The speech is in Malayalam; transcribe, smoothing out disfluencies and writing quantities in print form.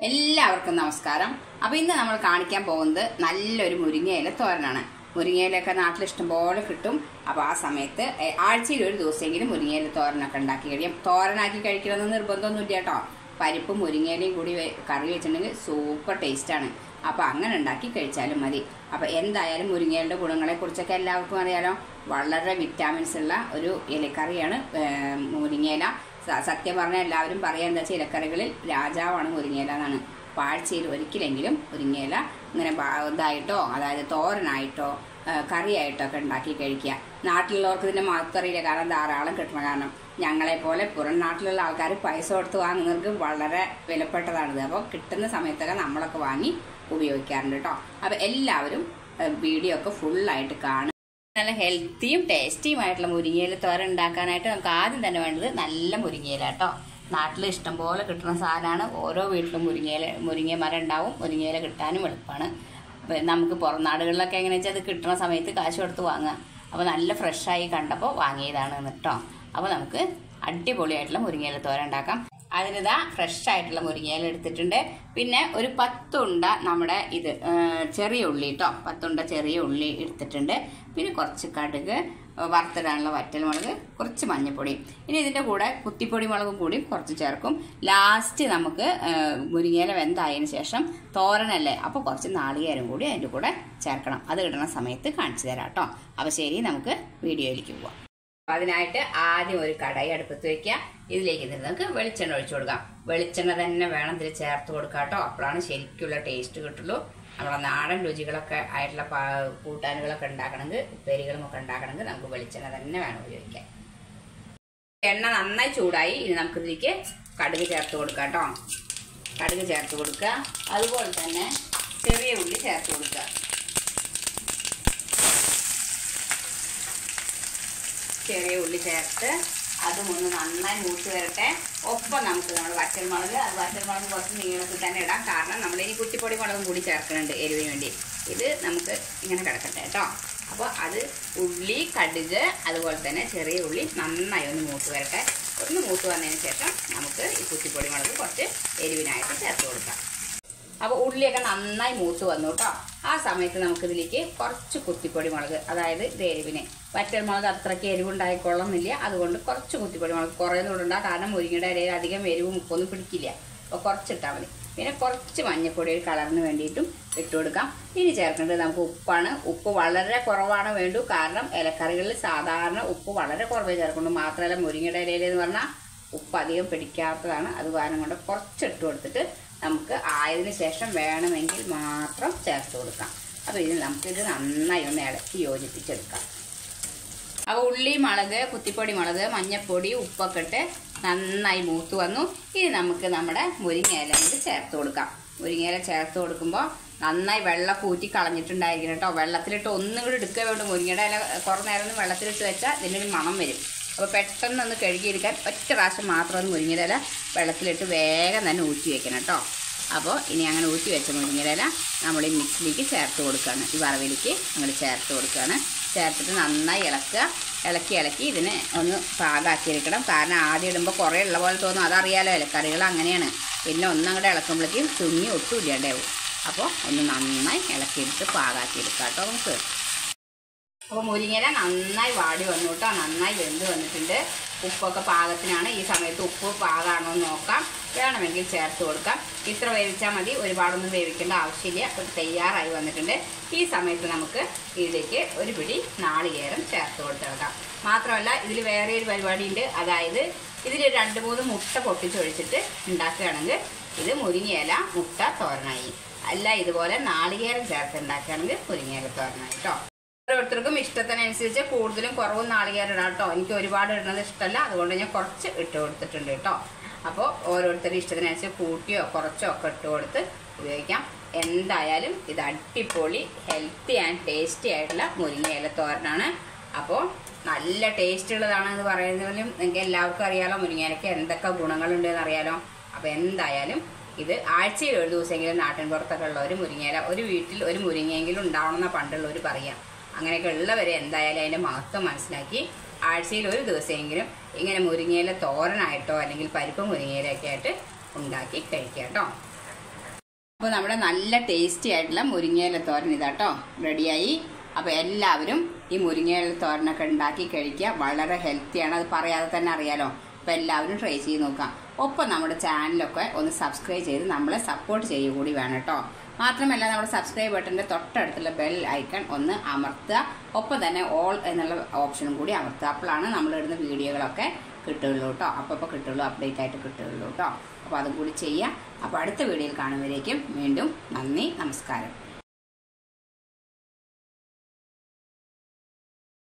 എല്ലാവർക്കും നമസ്കാരം. അപ്പോൾ ഇന്ന് നമ്മൾ കാണിക്കാൻ പോകുന്നത് നല്ലൊരു മുരിങ്ങയില തോരനാണ്. മുരിങ്ങയിലൊക്കെ നാട്ടിൽ ഇഷ്ടംപോലെ കിട്ടും. അപ്പോൾ ആ സമയത്ത് ആഴ്ചയിൽ ഒരു ദിവസമെങ്കിലും മുരിങ്ങയില തോരനൊക്കെ ഉണ്ടാക്കി കഴിയും. തോരനാക്കി കഴിക്കണമെന്ന് നിർബന്ധമൊന്നുമില്ല കേട്ടോ. പരിപ്പും മുരിങ്ങയിലയും കൂടി കറി വെച്ചിട്ടുണ്ടെങ്കിൽ സൂപ്പർ ടേസ്റ്റാണ്. അപ്പോൾ അങ്ങനെ ഉണ്ടാക്കി കഴിച്ചാലും മതി. അപ്പോൾ എന്തായാലും മുരിങ്ങയിലയുടെ ഗുണങ്ങളെക്കുറിച്ചൊക്കെ എല്ലാവർക്കും അറിയാലോ. വളരെ വിറ്റാമിൻസ് ഉള്ള ഒരു ഇലക്കറിയാണ് മുരിങ്ങയില. സത്യം പറഞ്ഞാൽ എല്ലാവരും പറയാൻ എന്താ വെച്ചാൽ ഇലക്കറികളിൽ രാജാവാണ് മുരിങ്ങയില എന്നാണ്. ആഴ്ചയിൽ ഒരിക്കലെങ്കിലും മുരിങ്ങയില ഇങ്ങനെ ഇതായിട്ടോ, അതായത് തോരനായിട്ടോ കറിയായിട്ടോ ഒക്കെ ഉണ്ടാക്കി കഴിക്കുക. നാട്ടിലുള്ളവർക്ക് ഇതിന്റെ മഹത്വറിയില്ല, കാരണം ധാരാളം കിട്ടണം. കാരണം ഞങ്ങളെപ്പോലെ പുറം നാട്ടിലുള്ള ആൾക്കാർ പൈസ കൊടുത്ത് വാങ്ങുന്നവർക്ക് വളരെ വിലപ്പെട്ടതാണിത്. അപ്പോൾ കിട്ടുന്ന സമയത്തൊക്കെ നമ്മളൊക്കെ വാങ്ങി ഉപയോഗിക്കാറുണ്ട് കേട്ടോ. അപ്പോൾ എല്ലാവരും വീഡിയോ ഒക്കെ ഫുള്ളായിട്ട് കാണും. നല്ല ഹെൽത്തിയും ടേസ്റ്റിയുമായിട്ടുള്ള മുരിങ്ങയില തോരൻ ഉണ്ടാക്കാനായിട്ട് നമുക്ക് ആദ്യം തന്നെ വേണ്ടത് നല്ല മുരിങ്ങയില കേട്ടോ. നാട്ടിൽ ഇഷ്ടംപോലെ കിട്ടുന്ന സാധനമാണ്. ഓരോ വീട്ടിലും മുരിങ്ങ മരം ഉണ്ടാവും. മുരിങ്ങയില കിട്ടാനും എളുപ്പമാണ്. നമുക്ക് പുറം നാടുകളിലൊക്കെ എങ്ങനെയാ വെച്ചാൽ അത് കിട്ടുന്ന സമയത്ത് കാശ് കൊടുത്ത് വാങ്ങുക. അപ്പോൾ നല്ല ഫ്രഷായി കണ്ടപ്പോൾ വാങ്ങിയതാണ് കേട്ടോ. അപ്പോൾ നമുക്ക് അടിപൊളിയായിട്ടുള്ള മുരിങ്ങയില തോരൻ ഉണ്ടാക്കാം. അതിനിതാ ഫ്രഷ് ആയിട്ടുള്ള മുരിങ്ങയില എടുത്തിട്ടുണ്ട്. പിന്നെ ഒരു 10 ഉണ്ട നമ്മുടെ ചെറിയ ഉള്ളി കേട്ടോ. 10 ഉണ്ട ചെറിയ ഉള്ളി എടുത്തിട്ടുണ്ട്. പിന്നെ കുറച്ച് കടുക്, വറുത്തിടാനുള്ള വറ്റൽമുളക്, കുറച്ച് മഞ്ഞൾപ്പൊടി. ഇനി ഇതിൻ്റെ കൂടെ കുത്തിപ്പൊടി മുളകും കൂടി കുറച്ച് ചേർക്കും. ലാസ്റ്റ് നമുക്ക് മുരിങ്ങയില വെന്തായതിനു ശേഷം തോരനല്ലേ, അപ്പോൾ കുറച്ച് നാളികേരം കൂടി അതിൻ്റെ കൂടെ ചേർക്കണം. അത് ഇടുന്ന സമയത്ത് കാണിച്ചു തരാം കേട്ടോ. അപ്പോൾ ശരി, നമുക്ക് വീഡിയോയിലേക്ക് പോവാം. അതിനായിട്ട് ആദ്യം ഒരു കടായി അടുപ്പത്ത് വെക്കുക. ഇതിലേക്ക് നമുക്ക് വെളിച്ചെണ്ണ ഒഴിച്ചു കൊടുക്കാം. വെളിച്ചെണ്ണ തന്നെ വേണം ഇതിൽ ചേർത്ത് കൊടുക്കാം കേട്ടോ. അപ്പോഴാണ് ശരിക്കുള്ള ടേസ്റ്റ് കിട്ടുള്ളൂ. നമ്മുടെ നാടൻ രുചികളൊക്കെ ആയിട്ടുള്ള കൂട്ടാനുകളൊക്കെ ഉണ്ടാക്കണമെങ്കിൽ, ഉപ്പേരികളും ഒക്കെ ഉണ്ടാക്കണമെങ്കിൽ നമുക്ക് വെളിച്ചെണ്ണ തന്നെ വേണം ഉപയോഗിക്കാൻ. എണ്ണ നന്നായി ചൂടായി. ഇനി നമുക്കിതിലേക്ക് കടുക് ചേർത്ത് കൊടുക്കാം കേട്ടോ. കടുക് ചേർത്ത് കൊടുക്കുക. അതുപോലെ തന്നെ ചെറിയ ഉള്ളി ചേർത്ത് കൊടുക്കുക. ചെറിയ ഉള്ളി ചേർത്ത് അതും ഒന്ന് നന്നായി മൂത്ത് വരട്ടെ. ഒപ്പം നമുക്ക് നമ്മൾ വറ്റൽമുളക് കുറച്ച് നീളത്തിൽ തന്നെ ഇടാം. കാരണം നമ്മളിനി കുറ്റിപ്പൊടി മുളകും കൂടി ചേർക്കുന്നുണ്ട് എരിവിന് വേണ്ടി. ഇത് നമുക്ക് ഇങ്ങനെ കിടക്കട്ടെ കേട്ടോ. അപ്പോൾ അത് ഉള്ളി, കടുക്, അതുപോലെ തന്നെ ചെറിയ ഉള്ളി നന്നായി ഒന്ന് മൂത്ത് വരട്ടെ. ഒന്ന് മൂത്ത് വന്നതിന് ശേഷം നമുക്ക് ഈ കുറ്റിപ്പൊടി മുളക് കുറച്ച് എരിവിനായിട്ട് ചേർത്ത് കൊടുക്കാം. അപ്പോൾ ഉള്ളിയൊക്കെ നന്നായി മൂത്ത് വന്നു കേട്ടോ. ആ സമയത്ത് നമുക്കിതിലേക്ക് കുറച്ച് കുത്തിപ്പൊടി മുളക്, അതായത് ഇത് എരിവിന്. വറ്റൽമുളക് അത്രയ്ക്ക് എരിവുണ്ടായിക്കൊള്ളുന്നില്ല. അതുകൊണ്ട് കുറച്ച് കുത്തിപ്പൊടി മുളക് കുറേയൊന്നും ഇടണ്ട. കാരണം മുരിങ്ങയുടെ ഇടയിൽ അധികം എരിവും ഉപ്പൊന്നും പിടിക്കില്ല. അപ്പോൾ കുറച്ചിട്ടാൽ മതി. പിന്നെ കുറച്ച് മഞ്ഞൾപ്പൊടി ഒരു കളറിന് വേണ്ടിയിട്ടും ഇട്ട് കൊടുക്കാം. ഇനി ചേർക്കേണ്ടത് നമുക്ക് ഉപ്പാണ്. ഉപ്പ് വളരെ കുറവാണ് വേണ്ടു. കാരണം ഇലക്കറികളിൽ സാധാരണ ഉപ്പ് വളരെ കുറവേ ചേർക്കുള്ളൂ. മാത്രമല്ല മുരിങ്ങയുടെ ഇലയിൽ എന്ന് പറഞ്ഞാൽ ഉപ്പ് അധികം പിടിക്കാത്തതാണ്. അത് കാരണം കൊണ്ട് കുറച്ചിട്ട് കൊടുത്തിട്ട് നമുക്ക് ആയതിനു ശേഷം വേണമെങ്കിൽ മാത്രം ചേർത്ത് കൊടുക്കാം. അപ്പോൾ നമുക്കിത് നന്നായി ഒന്ന് ഇളക്കി യോജിപ്പിച്ചെടുക്കാം. അപ്പോൾ ഉള്ളി, മുളക്, കുത്തിപ്പൊടി മുളക്, മഞ്ഞൾപ്പൊടി, ഉപ്പൊക്കെ ഇട്ട് നന്നായി മൂത്ത് വന്നു. ഇനി നമുക്ക് നമ്മുടെ മുരിങ്ങയില ചേർത്ത് കൊടുക്കാം. മുരിങ്ങയില ചേർത്ത് കൊടുക്കുമ്പോൾ നന്നായി വെള്ളം കൂറ്റി കളഞ്ഞിട്ടുണ്ടായിരിക്കണം കേട്ടോ. വെള്ളത്തിലിട്ട് ഒന്നും കൂടി എടുക്കുക വേണ്ട. മുരിങ്ങയുടെ ഇല കുറേ നേരം ഒന്ന് വെള്ളത്തിലിട്ട് വെച്ചാൽ ഇതിനൊരു മണം വരും. അപ്പോൾ പെട്ടെന്നൊന്ന് കഴുകിയെടുക്കാൻ ഒറ്റ പ്രാവശ്യം മാത്രം ഒന്ന് മുരിങ്ങയുടെ ഇല വെള്ളത്തിലിട്ട് വേഗം തന്നെ ഊറ്റി വെക്കണം കേട്ടോ. അപ്പോൾ ഇനി അങ്ങനെ ഊറ്റി വെച്ച മുരിങ്ങയുടെ ഇല നമ്മൾ ഈ മിക്സിലേക്ക് ചേർത്ത് കൊടുക്കുകയാണ്. ഈ വറവിലേക്ക് നമ്മൾ ചേർത്ത് കൊടുക്കുകയാണ്. ചേർത്തിട്ട് നന്നായി ഇളക്കി ഇതിനെ ഒന്ന് പാകാക്കിയെടുക്കണം. കാരണം ആദ്യം ഇടുമ്പോൾ കുറേ ഉള്ള പോലെ തോന്നും. അതറിയാലോ, ഇലക്കറികൾ അങ്ങനെയാണ്. പിന്നെ ഒന്നങ്ങോട്ട് ഇളക്കുമ്പോഴേക്കും തുന്നി ഒട്ടും ഇല്ലാണ്ടാവും. അപ്പോൾ ഒന്ന് നന്നായി ഇളക്കിയെടുത്ത് പാകാക്കിയെടുക്കാം കേട്ടോ നമുക്ക്. അപ്പോൾ മുരിങ്ങയില നന്നായി വാടി വന്നു കേട്ടോ. നന്നായി വെന്ത് വന്നിട്ടുണ്ട്. ഉപ്പൊക്കെ പാകത്തിനാണ്. ഈ സമയത്ത് ഉപ്പ് പാകമാണോ എന്ന് നോക്കാം. വേണമെങ്കിൽ ചേർത്ത് കൊടുക്കാം. ഇത്ര വേവിച്ചാൽ മതി. ഒരുപാടൊന്നും വേവിക്കേണ്ട ആവശ്യമില്ല. അപ്പോൾ തയ്യാറായി വന്നിട്ടുണ്ട്. ഈ സമയത്ത് നമുക്ക് ഇതിലേക്ക് ഒരു പിടി നാളികേരം ചേർത്ത് കൊടുത്തേക്കാം. മാത്രമല്ല ഇതിൽ വേറെ ഒരു പരിപാടിയുണ്ട്. അതായത് ഇതിൽ 2-3 മുട്ട പൊട്ടിച്ചൊഴിച്ചിട്ട് ഉണ്ടാക്കുകയാണെങ്കിൽ ഇത് മുരിങ്ങയില മുട്ട തോരനായി. അല്ല ഇതുപോലെ നാളികേരം ചേർത്ത് ഉണ്ടാക്കുകയാണെങ്കിൽ മുരിങ്ങയില തോരനായി കേട്ടോ. ഓരോരുത്തർക്കും ഇഷ്ടത്തിനനുസരിച്ച് കൂടുതലും കുറവും നാളികേരം ഇടാം കേട്ടോ. എനിക്ക് ഒരുപാട് ഇടുന്നത് ഇഷ്ടമല്ല. അതുകൊണ്ട് ഞാൻ കുറച്ച് ഇട്ട് കൊടുത്തിട്ടുണ്ട് കേട്ടോ. അപ്പോൾ ഓരോരുത്തരുടെ ഇഷ്ടത്തിനനുസരിച്ച് കൂട്ടിയോ കുറച്ചോ ഒക്കെ ഇട്ട് കൊടുത്ത് ഉപയോഗിക്കാം. എന്തായാലും ഇത് അടിപൊളി ഹെൽത്തി ആൻഡ് ടേസ്റ്റി ആയിട്ടുള്ള മുരിങ്ങയില തോരനാണ്. അപ്പോൾ നല്ല ടേസ്റ്റ് ഉള്ളതാണെന്ന് പറയുന്നതിലും നിങ്ങൾക്ക് എല്ലാവർക്കും അറിയാലോ മുരിങ്ങയിലയ്ക്ക് എന്തൊക്കെ ഗുണങ്ങളുണ്ടെന്ന് അറിയാലോ. അപ്പോൾ എന്തായാലും ഇത് ആഴ്ചയിൽ ഒരു ദിവസമെങ്കിലും നാട്ടിൻ പുറത്തൊക്കെ ഉള്ളവർ മുരിങ്ങയില ഒരു വീട്ടിൽ ഒരു മുരിങ്ങയെങ്കിലും ഉണ്ടാവണമെന്നാണ് പണ്ടുള്ളവർ പറയാം. അങ്ങനെയൊക്കെ ഉള്ളവരെ എന്തായാലും അതിൻ്റെ മഹത്വം മനസ്സിലാക്കി ആഴ്ചയിൽ ഒരു ദിവസമെങ്കിലും ഇങ്ങനെ മുരിങ്ങയില തോരനായിട്ടോ അല്ലെങ്കിൽ പരിപ്പ് മുരിങ്ങയിലൊക്കെ ആയിട്ട് ഉണ്ടാക്കി കഴിക്കാം കേട്ടോ. അപ്പോൾ നമ്മുടെ നല്ല ടേസ്റ്റി ആയിട്ടുള്ള മുരിങ്ങയില തോരൻ ഇതാട്ടോ റെഡിയായി. അപ്പോൾ എല്ലാവരും ഈ മുരിങ്ങയില തോരനൊക്കെ ഉണ്ടാക്കി കഴിക്കുക. വളരെ ഹെൽത്തിയാണ്, അത് പറയാതെ തന്നെ അറിയാലോ. അപ്പോൾ എല്ലാവരും ട്രൈ ചെയ്ത് നോക്കാം. ഒപ്പം നമ്മുടെ ചാനലൊക്കെ ഒന്ന് സബ്സ്ക്രൈബ് ചെയ്ത് നമ്മളെ സപ്പോർട്ട് ചെയ്യുക കൂടി വേണം കേട്ടോ. മാത്രമല്ല നമ്മുടെ സബ്സ്ക്രൈബ് ബട്ടൻ്റെ തൊട്ടടുത്തുള്ള ബെൽ ഐക്കൺ ഒന്ന് അമർത്തുക. ഒപ്പം തന്നെ ഓൾ എന്നുള്ള ഓപ്ഷനും കൂടി അമർത്തുക. അപ്പോഴാണ് നമ്മളിടുന്ന വീഡിയോകളൊക്കെ കിട്ടുള്ളൂ കേട്ടോ. അപ്പോൾ കിട്ടുള്ളൂ, അപ്ഡേറ്റ് ആയിട്ട് കിട്ടുള്ളൂ കേട്ടോ. അപ്പോൾ അതും കൂടി ചെയ്യാം. അപ്പോൾ അടുത്ത വീഡിയോയിൽ കാണുമ്പോഴേക്കും വീണ്ടും നന്ദി, നമസ്കാരം.